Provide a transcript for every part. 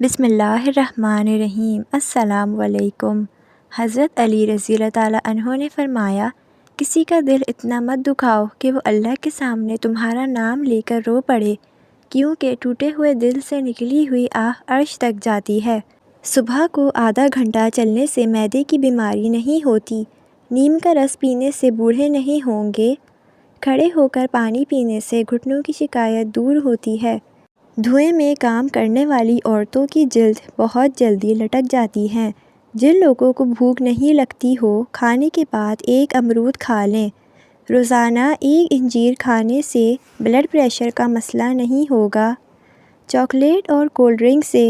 بسم اللہ الرحمن الرحیم۔ السلام علیکم۔ حضرت علی رضی اللہ تعالیٰ عنہ نے فرمایا، کسی کا دل اتنا مت دکھاؤ کہ وہ اللہ کے سامنے تمہارا نام لے کر رو پڑے، کیونکہ ٹوٹے ہوئے دل سے نکلی ہوئی آہ عرش تک جاتی ہے۔ صبح کو آدھا گھنٹہ چلنے سے معدے کی بیماری نہیں ہوتی، نیم کا رس پینے سے بوڑھے نہیں ہوں گے، کھڑے ہو کر پانی پینے سے گھٹنوں کی شکایت دور ہوتی ہے۔ دھوئیں میں کام کرنے والی عورتوں کی جلد بہت جلدی لٹک جاتی ہے۔ جن لوگوں کو بھوک نہیں لگتی ہو، کھانے کے بعد ایک امرود کھا لیں۔ روزانہ ایک انجیر کھانے سے بلڈ پریشر کا مسئلہ نہیں ہوگا۔ چاکلیٹ اور کولڈ ڈرنک سے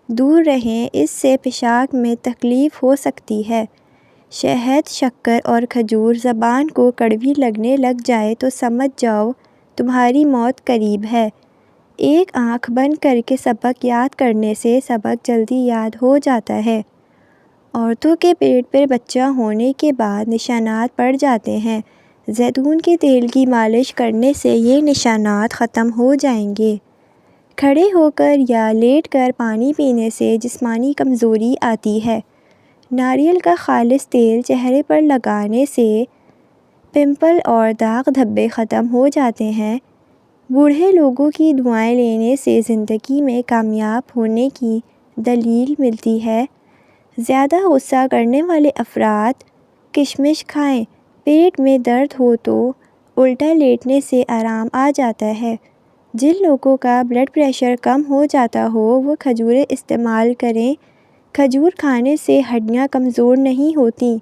دور رہیں، اس سے پیشاب میں تکلیف ہو سکتی ہے۔ شہد، شکر اور کھجور زبان کو کڑوی لگنے لگ جائے تو سمجھ جاؤ تمہاری موت قریب ہے۔ ایک آنکھ بند کر کے سبق یاد کرنے سے سبق جلدی یاد ہو جاتا ہے۔ عورتوں کے پیٹ پر بچہ ہونے کے بعد نشانات پڑ جاتے ہیں۔ زیتون کے تیل کی مالش کرنے سے یہ نشانات ختم ہو جائیں گے۔ کھڑے ہو کر یا لیٹ کر پانی پینے سے جسمانی کمزوری آتی ہے۔ ناریل کا خالص تیل چہرے پر لگانے سے پمپل اور داغ دھبے ختم ہو جاتے ہیں۔ بوڑھے لوگوں کی دعائیں لینے سے زندگی میں کامیاب ہونے کی دلیل ملتی ہے۔ زیادہ غصہ کرنے والے افراد کشمش کھائیں۔ پیٹ میں درد ہو تو الٹا لیٹنے سے آرام آ جاتا ہے۔ جن لوگوں کا بلڈ پریشر کم ہو جاتا ہو وہ کھجوریں استعمال کریں۔ کھجور کھانے سے ہڈیاں کمزور نہیں ہوتیں۔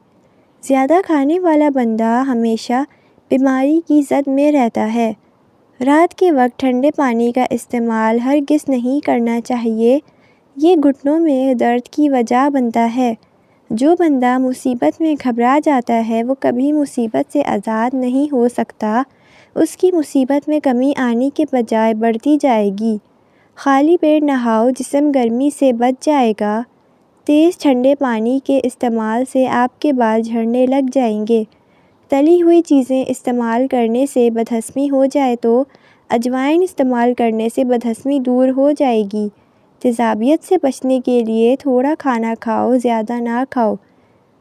زیادہ کھانے والا بندہ ہمیشہ بیماری کی زد میں رہتا ہے۔ رات کے وقت ٹھنڈے پانی کا استعمال ہرگز نہیں کرنا چاہیے، یہ گھٹنوں میں درد کی وجہ بنتا ہے۔ جو بندہ مصیبت میں گھبرا جاتا ہے وہ کبھی مصیبت سے آزاد نہیں ہو سکتا، اس کی مصیبت میں کمی آنے کے بجائے بڑھتی جائے گی۔ خالی پیٹ نہاؤ، جسم گرمی سے بچ جائے گا۔ تیز ٹھنڈے پانی کے استعمال سے آپ کے بال جھڑنے لگ جائیں گے۔ تلی ہوئی چیزیں استعمال کرنے سے بدہضمی ہو جائے تو اجوائن استعمال کرنے سے بدہضمی دور ہو جائے گی۔ تیزابیت سے بچنے کے لیے تھوڑا کھانا کھاؤ، زیادہ نہ کھاؤ۔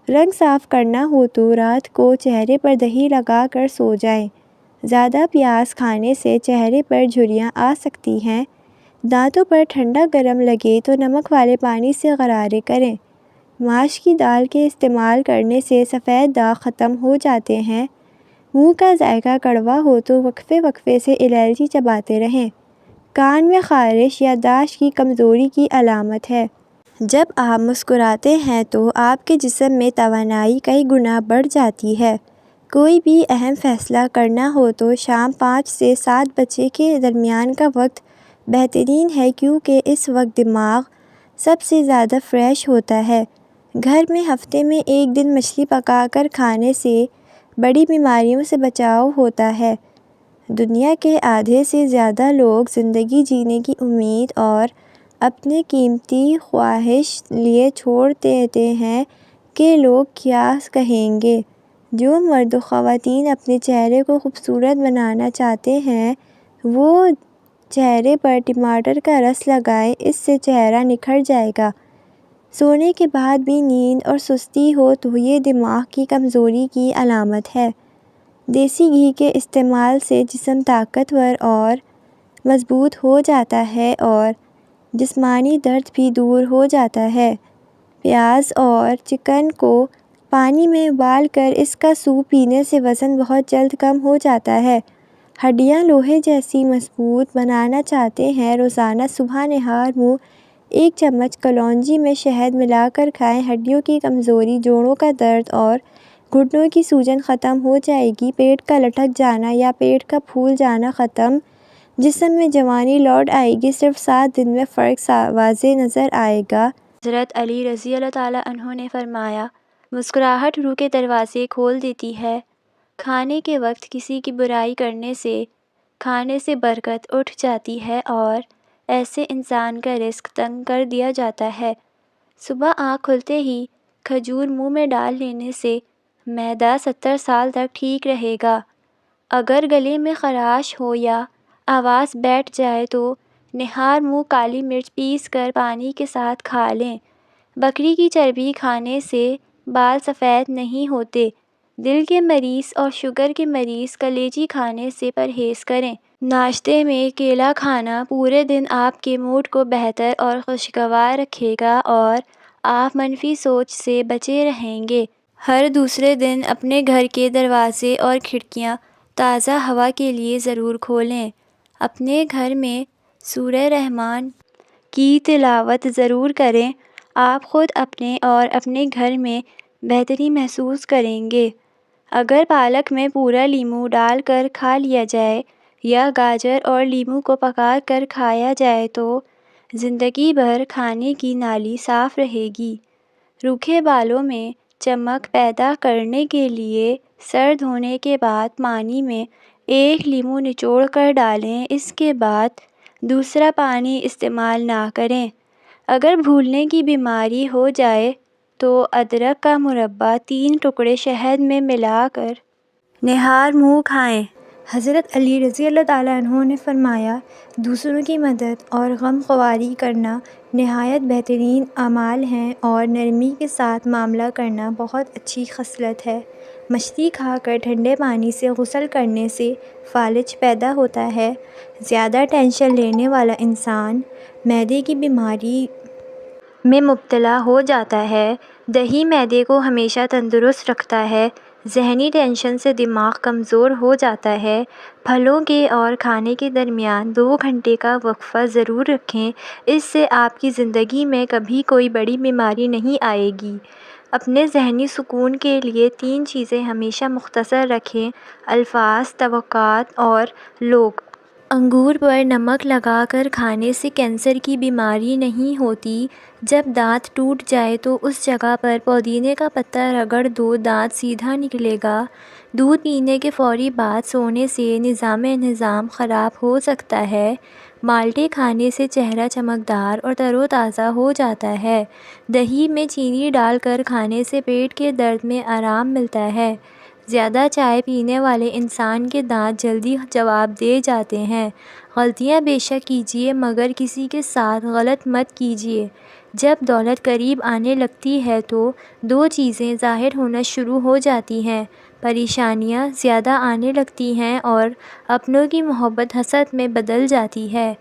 رنگ صاف کرنا ہو تو رات کو چہرے پر دہی لگا کر سو جائیں۔ زیادہ پیاز کھانے سے چہرے پر جھریاں آ سکتی ہیں۔ دانتوں پر ٹھنڈا گرم لگے تو نمک والے پانی سے غرارے کریں۔ ماش کی دال کے استعمال کرنے سے سفید داغ ختم ہو جاتے ہیں۔ منہ کا ذائقہ کڑوا ہو تو وقفے وقفے سے الائچی چباتے رہیں۔ کان میں خارش یادداشت کی کمزوری کی علامت ہے۔ جب آپ مسکراتے ہیں تو آپ کے جسم میں توانائی کئی گنا بڑھ جاتی ہے۔ کوئی بھی اہم فیصلہ کرنا ہو تو شام 5 سے 7 بجے کے درمیان کا وقت بہترین ہے، کیونکہ اس وقت دماغ سب سے زیادہ فریش ہوتا ہے۔ گھر میں ہفتے میں ایک دن مچھلی پکا کر کھانے سے بڑی بیماریوں سے بچاؤ ہوتا ہے۔ دنیا کے آدھے سے زیادہ لوگ زندگی جینے کی امید اور اپنے قیمتی خواہش لیے چھوڑ دیتے ہیں کہ لوگ کیا کہیں گے۔ جو مرد و خواتین اپنے چہرے کو خوبصورت بنانا چاہتے ہیں وہ چہرے پر ٹماٹر کا رس لگائیں، اس سے چہرہ نکھر جائے گا۔ سونے کے بعد بھی نیند اور سستی ہو تو یہ دماغ کی کمزوری کی علامت ہے۔ دیسی گھی کے استعمال سے جسم طاقتور اور مضبوط ہو جاتا ہے اور جسمانی درد بھی دور ہو جاتا ہے۔ پیاز اور چکن کو پانی میں ابال کر اس کا سوپ پینے سے وزن بہت جلد کم ہو جاتا ہے۔ ہڈیاں لوہے جیسی مضبوط بنانا چاہتے ہیں، روزانہ صبح نہار منہ 1 چمچ کلونجی میں شہد ملا کر کھائیں۔ ہڈیوں کی کمزوری، جوڑوں کا درد اور گھٹنوں کی سوجن ختم ہو جائے گی۔ پیٹ کا لٹک جانا یا پیٹ کا پھول جانا ختم، جسم میں جوانی لوٹ آئے گی۔ صرف 7 دن میں فرق واضح نظر آئے گا۔ حضرت علی رضی اللہ تعالیٰ عنہ نے فرمایا، مسکراہٹ روح کے دروازے کھول دیتی ہے۔ کھانے کے وقت کسی کی برائی کرنے سے کھانے سے برکت اٹھ جاتی ہے اور ایسے انسان کا رزق تنگ کر دیا جاتا ہے۔ صبح آنکھ کھلتے ہی کھجور منہ میں ڈال لینے سے معدہ 70 سال تک ٹھیک رہے گا۔ اگر گلے میں خراش ہو یا آواز بیٹھ جائے تو نہار منہ کالی مرچ پیس کر پانی کے ساتھ کھا لیں۔ بکری کی چربی کھانے سے بال سفید نہیں ہوتے۔ دل کے مریض اور شوگر کے مریض کلیجی کھانے سے پرہیز کریں۔ ناشتے میں کیلا کھانا پورے دن آپ کے موڈ کو بہتر اور خوشگوار رکھے گا اور آپ منفی سوچ سے بچے رہیں گے۔ ہر دوسرے دن اپنے گھر کے دروازے اور کھڑکیاں تازہ ہوا کے لیے ضرور کھولیں۔ اپنے گھر میں سورہ رحمان کی تلاوت ضرور کریں۔ آپ خود اپنے اور اپنے گھر میں بہتری محسوس کریں گے۔ اگر پالک میں پورا لیموں ڈال کر کھا لیا جائے یا گاجر اور لیموں کو پکا کر کھایا جائے تو زندگی بھر کھانے کی نالی صاف رہے گی۔ روکھے بالوں میں چمک پیدا کرنے کے لیے سر دھونے کے بعد پانی میں ایک لیموں نچوڑ کر ڈالیں، اس کے بعد دوسرا پانی استعمال نہ کریں۔ اگر بھولنے کی بیماری ہو جائے تو ادرک کا مربع 3 ٹکڑے شہد میں ملا کر نہار منہ کھائیں۔ حضرت علی رضی اللہ تعالیٰ عنہ نے فرمایا، دوسروں کی مدد اور غم خواری کرنا نہایت بہترین اعمال ہیں اور نرمی کے ساتھ معاملہ کرنا بہت اچھی خصلت ہے۔ مچھلی کھا کر ٹھنڈے پانی سے غسل کرنے سے فالج پیدا ہوتا ہے۔ زیادہ ٹینشن لینے والا انسان معدے کی بیماری میں مبتلا ہو جاتا ہے۔ دہی معدے کو ہمیشہ تندرست رکھتا ہے۔ ذہنی ٹینشن سے دماغ کمزور ہو جاتا ہے۔ پھلوں کے اور کھانے کے درمیان 2 گھنٹے کا وقفہ ضرور رکھیں، اس سے آپ کی زندگی میں کبھی کوئی بڑی بیماری نہیں آئے گی۔ اپنے ذہنی سکون کے لیے 3 چیزیں ہمیشہ مختصر رکھیں: الفاظ، توقعات اور لوگ۔ انگور پر نمک لگا کر کھانے سے کینسر کی بیماری نہیں ہوتی۔ جب دانت ٹوٹ جائے تو اس جگہ پر پودینے کا پتا رگڑ دو، دانت سیدھا نکلے گا۔ دودھ پینے کے فوری بعد سونے سے نظام خراب ہو سکتا ہے۔ مالٹے کھانے سے چہرہ چمکدار اور تر و تازہ ہو جاتا ہے۔ دہی میں چینی ڈال کر کھانے سے پیٹ کے درد میں آرام ملتا ہے۔ زیادہ چائے پینے والے انسان کے دانت جلدی جواب دے جاتے ہیں۔ غلطیاں بے شک کیجیے مگر کسی کے ساتھ غلط مت کیجیے۔ جب دولت قریب آنے لگتی ہے تو 2 چیزیں ظاہر ہونا شروع ہو جاتی ہیں: پریشانیاں زیادہ آنے لگتی ہیں اور اپنوں کی محبت حسد میں بدل جاتی ہے۔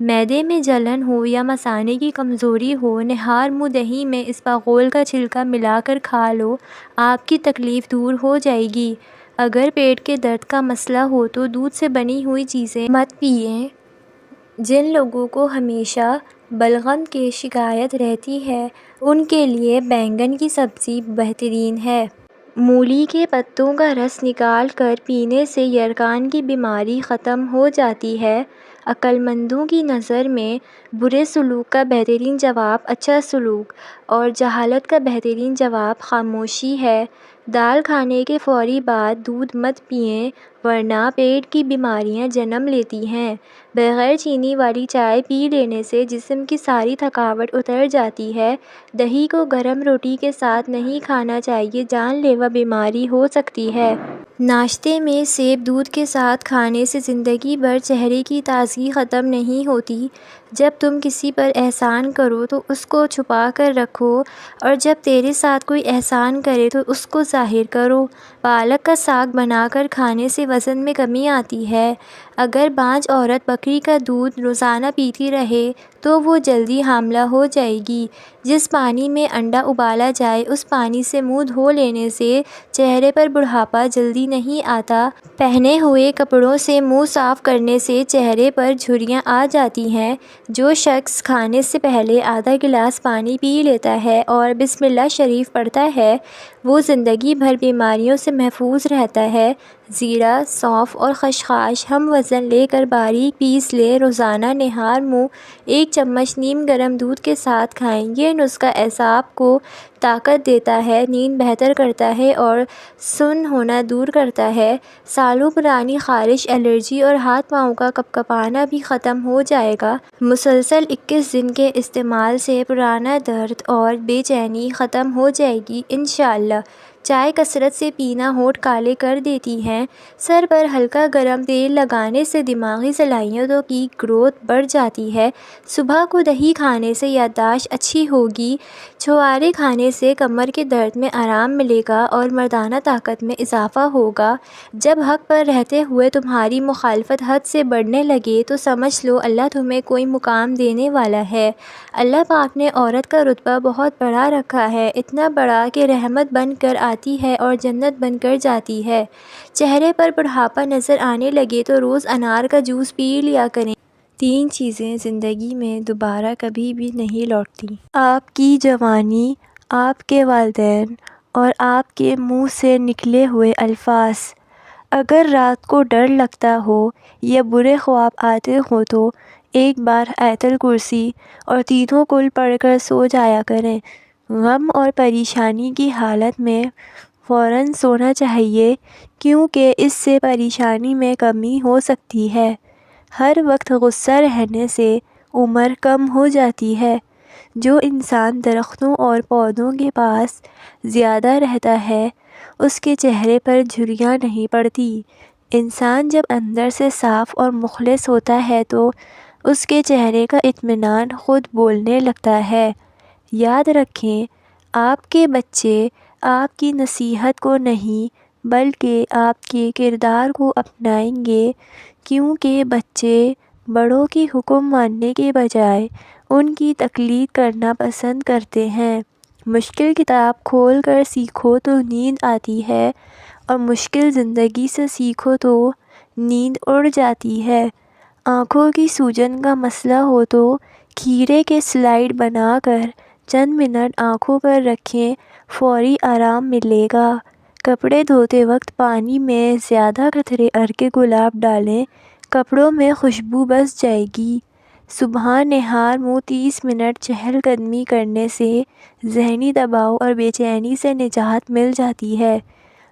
معدے میں جلن ہو یا مثانے کی کمزوری ہو، نہار منہ دہی میں اسپاغول کا چھلکا ملا کر کھا لو، آپ کی تکلیف دور ہو جائے گی۔ اگر پیٹ کے درد کا مسئلہ ہو تو دودھ سے بنی ہوئی چیزیں مت پئیں۔ جن لوگوں کو ہمیشہ بلغم کی شکایت رہتی ہے ان کے لیے بینگن کی سبزی بہترین ہے۔ مولی کے پتوں کا رس نکال کر پینے سے یرقان کی بیماری ختم ہو جاتی ہے۔ عقل مندوں کی نظر میں برے سلوک کا بہترین جواب اچھا سلوک اور جہالت کا بہترین جواب خاموشی ہے۔ دال کھانے کے فوری بعد دودھ مت پئیں ورنہ پیٹ کی بیماریاں جنم لیتی ہیں۔ بغیر چینی والی چائے پی لینے سے جسم کی ساری تھکاوٹ اتر جاتی ہے۔ دہی کو گرم روٹی کے ساتھ نہیں کھانا چاہیے، جان لیوا بیماری ہو سکتی ہے۔ ناشتے میں سیب دودھ کے ساتھ کھانے سے زندگی بھر چہرے کی تازگی ختم نہیں ہوتی۔ جب تم کسی پر احسان کرو تو اس کو چھپا کر رکھو اور جب تیرے ساتھ کوئی احسان کرے تو اس کو ظاہر کرو۔ پالک کا ساگ بنا کر کھانے سے وزن میں کمی آتی ہے۔ اگر بانجھ عورت بکری کا دودھ روزانہ پیتی رہے تو وہ جلدی حاملہ ہو جائے گی۔ جس پانی میں انڈا ابالا جائے اس پانی سے منہ دھو لینے سے چہرے پر بڑھاپا جلدی نہیں آتا۔ پہنے ہوئے کپڑوں سے منہ صاف کرنے سے چہرے پر جھریاں آ جاتی ہیں۔ جو شخص کھانے سے پہلے آدھا گلاس پانی پی لیتا ہے اور بسم اللہ شریف پڑھتا ہے وہ زندگی بھر بیماریوں سے محفوظ رہتا ہے۔ زیرہ، سونف اور خسخاس ہم وزن لے کر باریک پیس لیں۔ روزانہ نہار منہ 1 چمچ نیم گرم دودھ کے ساتھ کھائیں۔ یہ نسخہ اعصاب کو طاقت دیتا ہے، نیند بہتر کرتا ہے اور سن ہونا دور کرتا ہے۔ سالوں پرانی خارش، الرجی اور ہاتھ پاؤں کا کپکپانا بھی ختم ہو جائے گا۔ مسلسل 21 دن کے استعمال سے پرانا درد اور بے چینی ختم ہو جائے گی انشاءاللہ۔ چائے کثرت سے پینا ہونٹ کالے کر دیتی ہے۔ سر پر ہلکا گرم تیل لگانے سے دماغی صلاحیتوں کی گروتھ بڑھ جاتی ہے۔ صبح کو دہی کھانے سے یادداشت اچھی ہوگی۔ چھوارے کھانے سے کمر کے درد میں آرام ملے گا اور مردانہ طاقت میں اضافہ ہوگا۔ جب حق پر رہتے ہوئے تمہاری مخالفت حد سے بڑھنے لگے تو سمجھ لو اللہ تمہیں کوئی مقام دینے والا ہے۔ اللہ پاک نے عورت کا رتبہ بہت بڑا رکھا ہے، اتنا بڑا کہ رحمت بن کر آتی ہے اور جنت بن کر جاتی ہے۔ چہرے پر بڑھاپا نظر آنے لگے تو روز انار کا جوس پی لیا کریں۔ 3 چیزیں زندگی میں دوبارہ کبھی بھی نہیں لوٹتی: آپ کی جوانی، آپ کے والدین اور آپ کے منہ سے نکلے ہوئے الفاظ۔ اگر رات کو ڈر لگتا ہو یا برے خواب آتے ہوں تو ایک بار آیت الکرسی اور تینوں کل پڑھ کر سو جایا کریں۔ غم اور پریشانی کی حالت میں فوراً سونا چاہیے کیونکہ اس سے پریشانی میں کمی ہو سکتی ہے۔ ہر وقت غصہ رہنے سے عمر کم ہو جاتی ہے۔ جو انسان درختوں اور پودوں کے پاس زیادہ رہتا ہے اس کے چہرے پر جھریاں نہیں پڑتی۔ انسان جب اندر سے صاف اور مخلص ہوتا ہے تو اس کے چہرے کا اطمینان خود بولنے لگتا ہے۔ یاد رکھیں، آپ کے بچے آپ کی نصیحت کو نہیں بلکہ آپ کے کردار کو اپنائیں گے کیونکہ بچے بڑوں کی حکم ماننے کے بجائے ان کی تقلید کرنا پسند کرتے ہیں۔ مشکل کتاب کھول کر سیکھو تو نیند آتی ہے اور مشکل زندگی سے سیکھو تو نیند اڑ جاتی ہے۔ آنکھوں کی سوجن کا مسئلہ ہو تو کھیرے کے سلائڈ بنا کر چند منٹ آنکھوں پر رکھیں، فوری آرام ملے گا۔ کپڑے دھوتے وقت پانی میں زیادہ قطرے عرق گلاب ڈالیں، کپڑوں میں خوشبو بس جائے گی۔ صبح نہار منہ 30 منٹ چہل قدمی کرنے سے ذہنی دباؤ اور بے چینی سے نجات مل جاتی ہے۔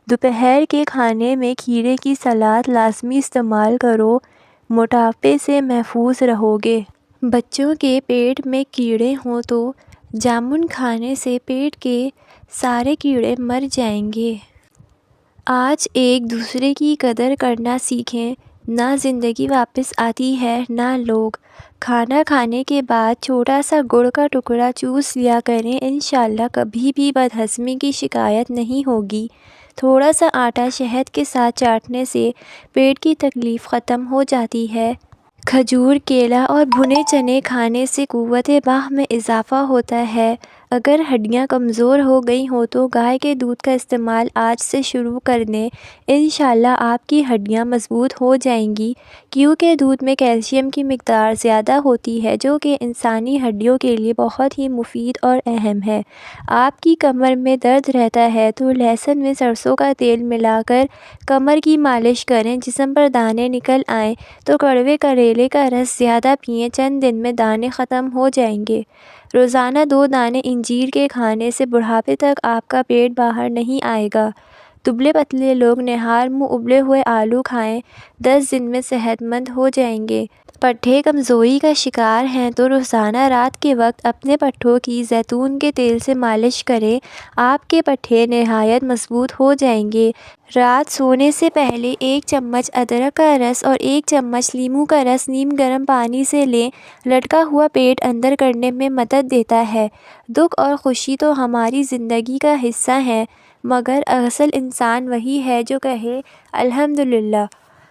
دوپہر کے کھانے میں کھیرے کی سلاد لازمی استعمال کرو، موٹاپے سے محفوظ رہو گے۔ بچوں کے پیٹ میں کیڑے ہوں تو جامن کھانے سے پیٹ کے سارے کیڑے مر جائیں گے۔ آج ایک دوسرے کی قدر کرنا سیکھیں، نہ زندگی واپس آتی ہے نہ لوگ۔ کھانا کھانے کے بعد چھوٹا سا گڑ کا ٹکڑا چوس لیا کریں، انشاءاللہ کبھی بھی بدہضمی کی شکایت نہیں ہوگی۔ تھوڑا سا آٹا شہد کے ساتھ چاٹنے سے پیٹ کی تکلیف ختم ہو جاتی ہے۔ کھجور، کیلا اور بھنے چنے کھانے سے قوت باہ میں اضافہ ہوتا ہے۔ اگر ہڈیاں کمزور ہو گئی ہوں تو گائے کے دودھ کا استعمال آج سے شروع کر دیں، انشاءاللہ آپ کی ہڈیاں مضبوط ہو جائیں گی کیونکہ دودھ میں کیلشیم کی مقدار زیادہ ہوتی ہے جو کہ انسانی ہڈیوں کے لیے بہت ہی مفید اور اہم ہے۔ آپ کی کمر میں درد رہتا ہے تو لہسن میں سرسوں کا تیل ملا کر کمر کی مالش کریں، جسم پر دانے نکل آئیں تو کڑوے کریلے کا رس زیادہ پئیں، چند دن میں دانے ختم ہو جائیں گے۔ روزانہ 2 دانے انجیر کے کھانے سے بڑھاپے تک آپ کا پیٹ باہر نہیں آئے گا۔ دبلے پتلے لوگ نہار منہ ابلے ہوئے آلو کھائیں، 10 دن میں صحت مند ہو جائیں گے۔ پٹھے کمزوری کا شکار ہیں تو روزانہ رات کے وقت اپنے پٹھوں کی زیتون کے تیل سے مالش کریں، آپ کے پٹھے نہایت مضبوط ہو جائیں گے۔ رات سونے سے پہلے 1 چمچ ادرک کا رس اور 1 چمچ لیموں کا رس نیم گرم پانی سے لیں، لٹکا ہوا پیٹ اندر کرنے میں مدد دیتا ہے۔ دکھ اور خوشی تو ہماری زندگی کا حصہ ہیں مگر اصل انسان وہی ہے جو کہے الحمدللہ۔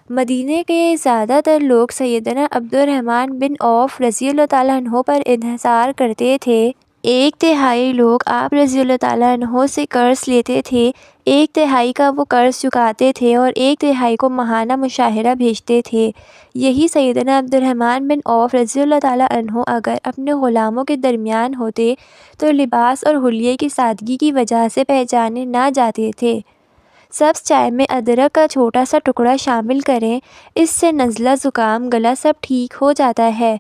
مدینے کے زیادہ تر لوگ سیدنا عبد الرحمن بن عوف رضی اللہ تعالیٰ عنہ پر انحصار کرتے تھے۔ 1/3 لوگ آپ رضی اللہ تعالیٰ عنہ سے قرض لیتے تھے، 1/3 کا وہ قرض چکاتے تھے اور 1/3 کو ماہانہ مشاہرہ بھیجتے تھے۔ یہی سیدنا عبد الرحمن بن عوف رضی اللہ تعالیٰ عنہ اگر اپنے غلاموں کے درمیان ہوتے تو لباس اور حلیے کی سادگی کی وجہ سے پہچانے نہ جاتے تھے۔ سبز چائے میں ادرک کا چھوٹا سا ٹکڑا شامل کریں، اس سے نزلہ، زکام، گلا سب ٹھیک ہو جاتا ہے۔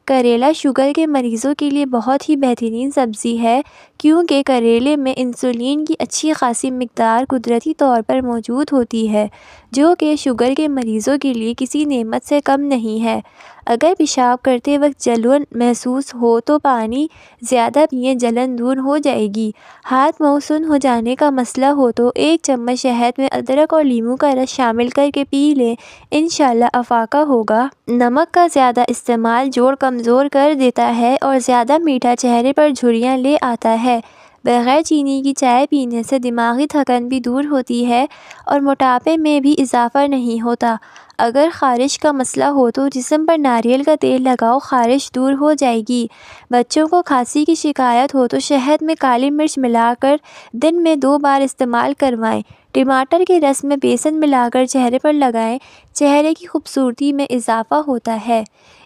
کریلا شوگر کے مریضوں کے لیے بہت ہی بہترین سبزی ہے کیونکہ کریلے میں انسولین کی اچھی خاصی مقدار قدرتی طور پر موجود ہوتی ہے جو کہ شوگر کے مریضوں کے لیے کسی نعمت سے کم نہیں ہے۔ اگر پیشاب کرتے وقت جلن محسوس ہو تو پانی زیادہ پئیں، جلن دور ہو جائے گی۔ ہاتھ منہ سن ہو جانے کا مسئلہ ہو تو 1 چمچ شہد میں ادرک اور لیموں کا رس شامل کر کے پی لیں، انشاءاللہ افاقہ ہوگا۔ نمک کا زیادہ استعمال جوڑ کمزور کر دیتا ہے اور زیادہ میٹھا چہرے پر جھریاں لے آتا ہے۔ بغیر چینی کی چائے پینے سے دماغی تھکن بھی دور ہوتی ہے اور موٹاپے میں بھی اضافہ نہیں ہوتا۔ اگر خارش کا مسئلہ ہو تو جسم پر ناریل کا تیل لگاؤ، خارش دور ہو جائے گی۔ بچوں کو کھانسی کی شکایت ہو تو شہد میں کالی مرچ ملا کر دن میں 2 بار استعمال کروائیں۔ ٹماٹر کے رس میں بیسن ملا کر چہرے پر لگائیں، چہرے کی خوبصورتی میں اضافہ ہوتا ہے۔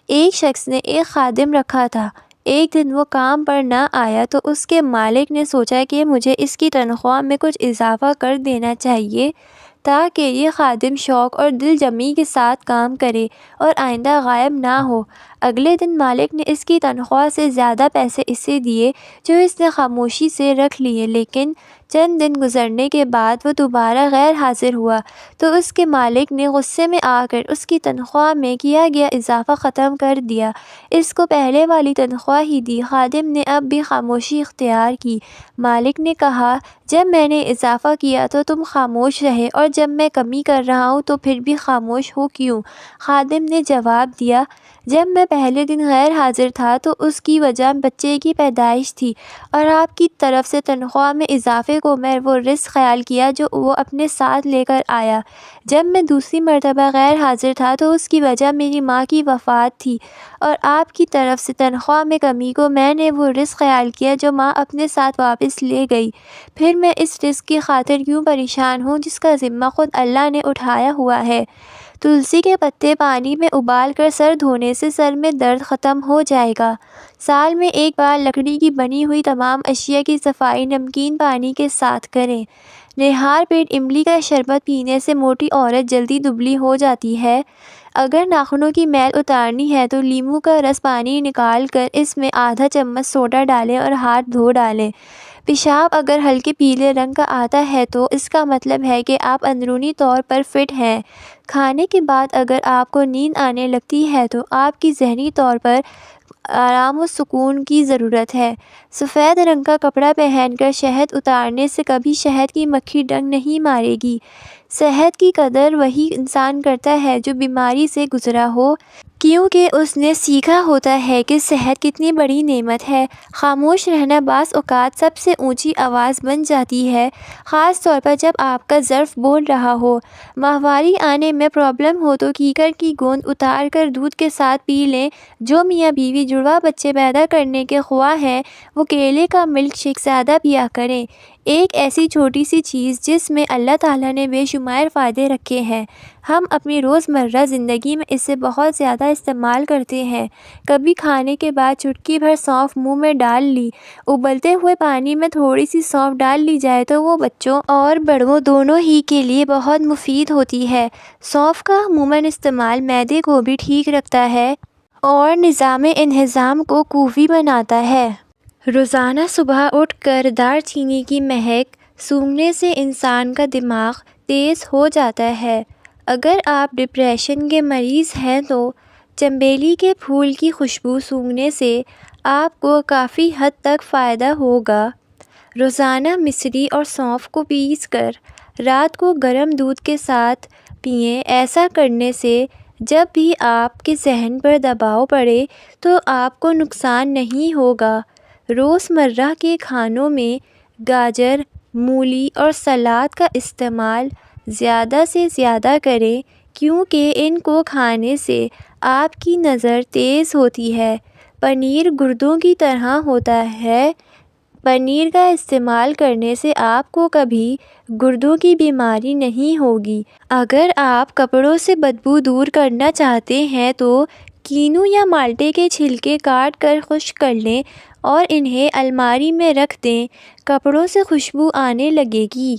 ایک شخص نے ایک خادم رکھا تھا۔ ایک دن وہ کام پر نہ آیا تو اس کے مالک نے سوچا کہ مجھے اس کی تنخواہ میں کچھ اضافہ کر دینا چاہیے تاکہ یہ خادم شوق اور دل جمعی کے ساتھ کام کرے اور آئندہ غائب نہ ہو۔ اگلے دن مالک نے اس کی تنخواہ سے زیادہ پیسے اسے دیے جو اس نے خاموشی سے رکھ لیے، لیکن چند دن گزرنے کے بعد وہ دوبارہ غیر حاضر ہوا تو اس کے مالک نے غصے میں آ کر اس کی تنخواہ میں کیا گیا اضافہ ختم کر دیا، اس کو پہلے والی تنخواہ ہی دی۔ خادم نے اب بھی خاموشی اختیار کی۔ مالک نے کہا، جب میں نے اضافہ کیا تو تم خاموش رہے اور جب میں کمی کر رہا ہوں تو پھر بھی خاموش ہو کیوں؟ خادم نے جواب دیا، جب میں پہلے دن غیر حاضر تھا تو اس کی وجہ بچے کی پیدائش تھی اور آپ کی طرف سے تنخواہ میں اضافے کو میں وہ رزق خیال کیا جو وہ اپنے ساتھ لے کر آیا۔ جب میں دوسری مرتبہ غیر حاضر تھا تو اس کی وجہ میری ماں کی وفات تھی اور آپ کی طرف سے تنخواہ میں کمی کو میں نے وہ رزق خیال کیا جو ماں اپنے ساتھ واپس لے گئی۔ پھر میں اس رزق کی خاطر کیوں پریشان ہوں جس کا ذمہ خود اللہ نے اٹھایا ہوا ہے۔ تلسی کے پتے پانی میں ابال کر سر دھونے سے سر میں درد ختم ہو جائے گا۔ سال میں ایک بار لکڑی کی بنی ہوئی تمام اشیاء کی صفائی نمکین پانی کے ساتھ کریں۔ نہار پیٹ املی کا شربت پینے سے موٹی عورت جلدی دبلی ہو جاتی ہے۔ اگر ناخنوں کی میل اتارنی ہے تو لیموں کا رس پانی نکال کر اس میں آدھا چمچ سوڈا ڈالیں اور ہاتھ دھو ڈالیں۔ پیشاب اگر ہلکے پیلے رنگ کا آتا ہے تو اس کا مطلب ہے کہ آپ اندرونی طور پر فٹ ہیں۔ کھانے کے بعد اگر آپ کو نیند آنے لگتی ہے تو آپ کی ذہنی طور پر آرام و سکون کی ضرورت ہے۔ سفید رنگ کا کپڑا پہن کر شہد اتارنے سے کبھی شہد کی مکھی ڈنک نہیں مارے گی۔ صحت کی قدر وہی انسان کرتا ہے جو بیماری سے گزرا ہو، کیونکہ اس نے سیکھا ہوتا ہے کہ صحت کتنی بڑی نعمت ہے۔ خاموش رہنا بعض اوقات سب سے اونچی آواز بن جاتی ہے، خاص طور پر جب آپ کا ظرف بول رہا ہو۔ ماہواری آنے میں پرابلم ہو تو کیکر کی گوند اتار کر دودھ کے ساتھ پی لیں۔ جو میاں بیوی جڑواں بچے پیدا کرنے کے خواہاں ہیں وہ کیلے کا ملک شیک زیادہ پیا کریں۔ ایک ایسی چھوٹی سی چیز جس میں اللہ تعالیٰ نے بے شمار فائدے رکھے ہیں، ہم اپنی روزمرہ زندگی میں اسے بہت زیادہ استعمال کرتے ہیں۔ کبھی کھانے کے بعد چٹکی بھر سونف منہ میں ڈال لی۔ ابلتے ہوئے پانی میں تھوڑی سی سونف ڈال لی جائے تو وہ بچوں اور بڑوں دونوں ہی کے لیے بہت مفید ہوتی ہے۔ سونف کا عموماً استعمال معدے کو بھی ٹھیک رکھتا ہے اور نظام انہضام کو قوی بناتا ہے۔ روزانہ صبح اٹھ کر دار چینی کی مہک سونگھنے سے انسان کا دماغ تیز ہو جاتا ہے۔ اگر آپ ڈپریشن کے مریض ہیں تو چنبیلی کے پھول کی خوشبو سونگھنے سے آپ کو کافی حد تک فائدہ ہوگا۔ روزانہ مصری اور سونف کو پیس کر رات کو گرم دودھ کے ساتھ پئیں۔ ایسا کرنے سے جب بھی آپ کے ذہن پر دباؤ پڑے تو آپ کو نقصان نہیں ہوگا۔ روزمرہ کے کھانوں میں گاجر، مولی اور سلاد کا استعمال زیادہ سے زیادہ کریں کیونکہ ان کو کھانے سے آپ کی نظر تیز ہوتی ہے۔ پنیر گردوں کی طرح ہوتا ہے۔ پنیر کا استعمال کرنے سے آپ کو کبھی گردوں کی بیماری نہیں ہوگی۔ اگر آپ کپڑوں سے بدبو دور کرنا چاہتے ہیں تو کینو یا مالٹے کے چھلکے کاٹ کر خشک کر لیں اور انہیں الماری میں رکھ دیں، کپڑوں سے خوشبو آنے لگے گی۔